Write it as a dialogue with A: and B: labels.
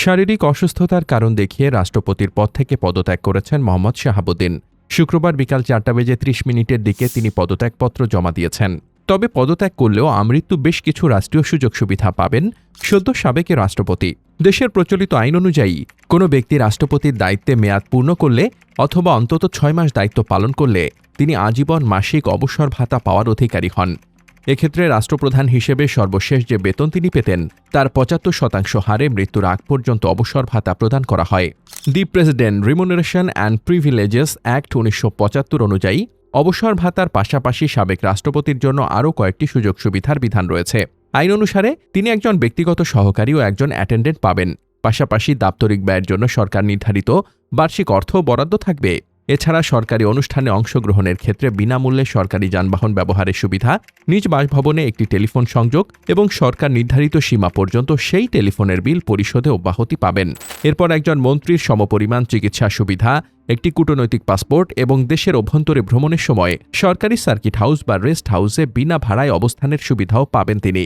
A: শারীরিক অসুস্থতার কারণ দেখিয়ে রাষ্ট্রপতির পদ থেকে পদত্যাগ করেছেন মোহাম্মদ শাহাবুদ্দিন। শুক্রবার বিকাল 4:30 দিকে তিনি পদত্যাগপত্র জমা দিয়েছেন। তবে পদত্যাগ করলেও আমৃত্যু বেশ কিছু রাষ্ট্রীয় সুযোগ সুবিধা পাবেন সদ্য সাবেক রাষ্ট্রপতি। দেশের প্রচলিত আইন অনুযায়ী কোনো ব্যক্তি রাষ্ট্রপতির দায়িত্বে মেয়াদ পূর্ণ করলে অথবা অন্তত 6 মাস দায়িত্ব পালন করলে তিনি আজীবন মাসিক অবসর ভাতা পাওয়ার অধিকারী হন। এক্ষেত্রে রাষ্ট্রপ্রধান হিসেবে সর্বশেষ যে বেতন তিনি পেতেন তার 75% হারে মৃত্যুর আগ পর্যন্ত অবসর ভাতা প্রদান করা হয়। The president remuneration and privileges act 1975 অনুযায়ী অবসর ভাতার পাশাপাশি সাবেক রাষ্ট্রপতির জন্য আরও কয়েকটি সুযোগ সুবিধার বিধান রয়েছে। আইন অনুসারে তিনি একজন ব্যক্তিগত সহকারী ও একজন অ্যাটেন্ডেন্ট পাবেন। পাশাপাশি দাপ্তরিক ব্যয়ের জন্য সরকার নির্ধারিত বার্ষিক অর্থ বরাদ্দ থাকবে। এছাড়া সরকারি অনুষ্ঠানে অংশগ্রহণের ক্ষেত্রে বিনামূল্যে সরকারি যানবাহন ব্যবহারের সুবিধা, নিজ বাসভবনে একটি টেলিফোন সংযোগ এবং সরকার নির্ধারিত সীমা পর্যন্ত সেই টেলিফোনের বিল পরিশোধে অব্যাহতি পাবেন। এরপর একজন মন্ত্রীর সমপরিমাণ চিকিৎসা সুবিধা, একটি কূটনৈতিক পাসপোর্ট এবং দেশের অভ্যন্তরে ভ্রমণের সময় সরকারি সার্কিট হাউস বা রেস্ট হাউসে বিনা ভাড়ায় অবস্থানের সুবিধাও পাবেন তিনি।